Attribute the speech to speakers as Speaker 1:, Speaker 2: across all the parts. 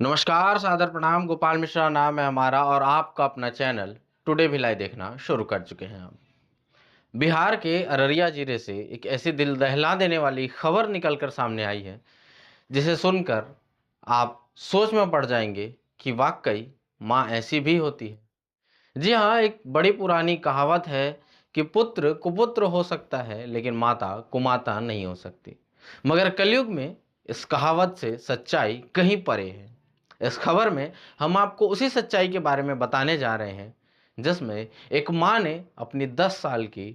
Speaker 1: नमस्कार, सादर प्रणाम। गोपाल मिश्रा नाम है हमारा और आपका अपना चैनल टुडे भिलाई देखना शुरू कर चुके हैं हम। बिहार के अररिया जिले से एक ऐसी दिल दहला देने वाली खबर निकलकर सामने आई है जिसे सुनकर आप सोच में पड़ जाएंगे कि वाकई माँ ऐसी भी होती है। जी हाँ, एक बड़ी पुरानी कहावत है कि पुत्र कुपुत्र हो सकता है लेकिन माता कुमाता नहीं हो सकती। मगर कलयुग में इस कहावत से सच्चाई कहीं परे है। इस खबर में हम आपको उसी सच्चाई के बारे में बताने जा रहे हैं जिसमें एक माँ ने अपनी 10 साल की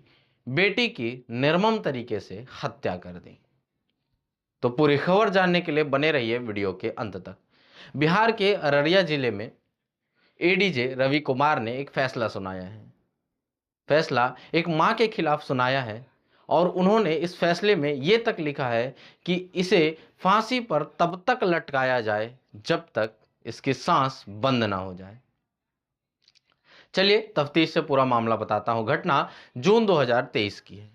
Speaker 1: बेटी की निर्मम तरीके से हत्या कर दी। तो पूरी खबर जानने के लिए बने रहिए वीडियो के अंत तक। बिहार के अररिया जिले में एडीजे रवि कुमार ने एक फैसला सुनाया है। फैसला एक मां के खिलाफ सुनाया है और उन्होंने इस फैसले में यह तक लिखा है कि इसे फांसी पर तब तक लटकाया जाए जब तक इसकी सांस बंद ना हो जाए। चलिए तफ्तीश से पूरा मामला बताता हूं। घटना जून 2023 की है।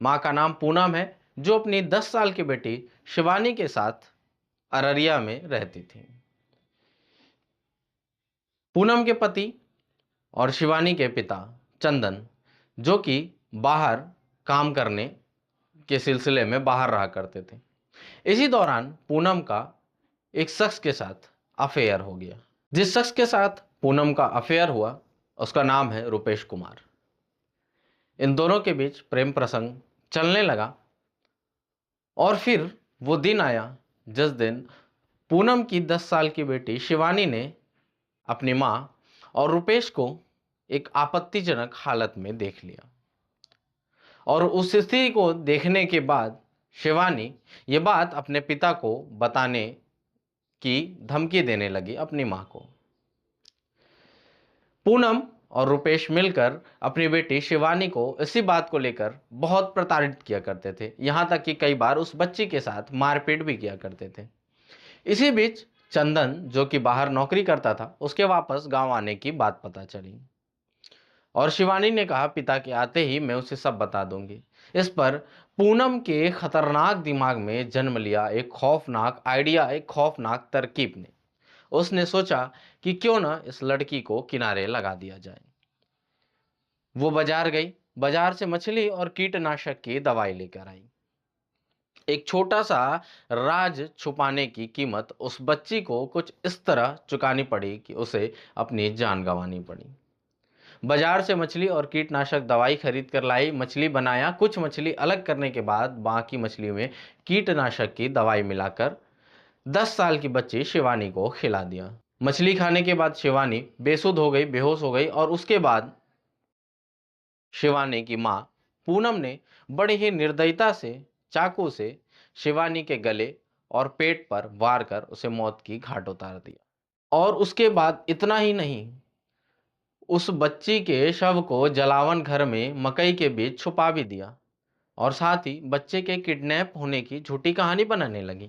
Speaker 1: मां का नाम पूनम है जो अपनी 10 साल की बेटी शिवानी के साथ अररिया में रहती थी। पूनम के पति और शिवानी के पिता चंदन जो कि बाहर काम करने के सिलसिले में बाहर रहा करते थे। इसी दौरान पूनम का एक शख्स के साथ अफेयर हो गया। जिस शख्स के साथ पूनम का अफेयर हुआ उसका नाम है रुपेश कुमार। इन दोनों के बीच प्रेम प्रसंग चलने लगा और फिर वो दिन आया जिस दिन पूनम की 10 साल की बेटी शिवानी ने अपनी माँ और रुपेश को एक आपत्तिजनक हालत में देख लिया और उस स्थिति को देखने के बाद शिवानी ये बात अपने पिता को बताने की धमकी देने लगी अपनी मां को। पूनम और रुपेश मिलकर अपनी बेटी शिवानी को इसी बात को लेकर बहुत प्रताड़ित किया करते थे, यहां तक कि कई बार उस बच्ची के साथ मारपीट भी किया करते थे। इसी बीच चंदन जो कि बाहर नौकरी करता था उसके वापस गांव आने की बात पता चली और शिवानी ने कहा पिता के आते ही मैं उसे सब बता दूंगी। इस पर पूनम के खतरनाक दिमाग में जन्म लिया एक खौफनाक आइडिया, एक खौफनाक तरकीब ने। उसने सोचा कि क्यों ना इस लड़की को किनारे लगा दिया जाए। वो बाजार गई, बाजार से मछली और कीटनाशक की दवाई लेकर आई। एक छोटा सा राज छुपाने की कीमत उस बच्ची को कुछ इस तरह चुकानी पड़ी कि उसे अपनी जान गंवानी पड़ी। बाजार से मछली और कीटनाशक दवाई खरीद कर लाई, मछली बनाया, कुछ मछली अलग करने के बाद बाकी मछली में कीटनाशक की दवाई मिलाकर 10 साल की बच्ची शिवानी को खिला दिया। मछली खाने के बाद शिवानी बेसुध हो गई, बेहोश हो गई और उसके बाद शिवानी की मां पूनम ने बड़ी ही निर्दयता से चाकू से शिवानी के गले और पेट पर वार कर उसे मौत की घाट उतार दिया। और उसके बाद इतना ही नहीं, उस बच्ची के शव को जलावन घर में मकई के बीच छुपा भी दिया और साथ ही बच्चे के किडनैप होने की झूठी कहानी बनाने लगी।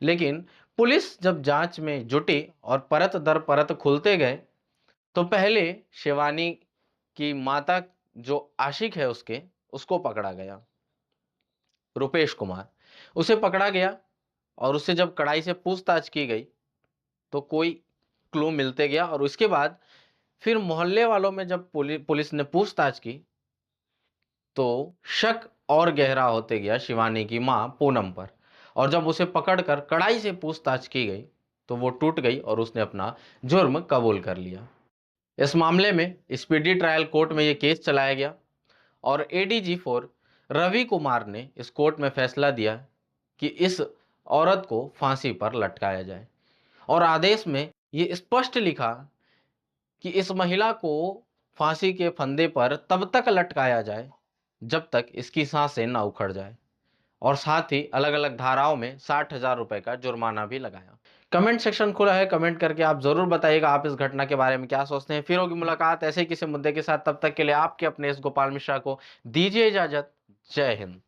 Speaker 1: लेकिन पुलिस जब जांच में जुटी और परत दर परत खुलते गए तो पहले शिवानी की माता जो आशिक है उसको पकड़ा गया, रुपेश कुमार। उसे पकड़ा गया और उससे जब कड़ाई से पूछताछ की गई तो कोई क्लू मिलते गया और उसके बाद फिर मोहल्ले वालों में जब पुलिस ने पूछताछ की तो शक और गहरा होते गया शिवानी की मां पूनम पर। और जब उसे पकड़कर कड़ाई से पूछताछ की गई तो वो टूट गई और उसने अपना जुर्म कबूल कर लिया। इस मामले में स्पीडी ट्रायल कोर्ट में ये केस चलाया गया और एडीजी 4 रवि कुमार ने इस कोर्ट में फैसला दिया कि इस औरत को फांसी पर लटकाया जाए और आदेश में ये स्पष्ट लिखा कि इस महिला को फांसी के फंदे पर तब तक लटकाया जाए जब तक इसकी सांसें न उखड़ जाए और साथ ही अलग अलग धाराओं में 60,000 रुपए का जुर्माना भी लगाया। कमेंट सेक्शन खुला है, कमेंट करके आप जरूर बताइएगा आप इस घटना के बारे में क्या सोचते हैं। फिर होगी मुलाकात ऐसे किसी मुद्दे के साथ, तब तक के लिए आपके अपने इस गोपाल मिश्रा को दीजिए इजाजत। जय हिंद।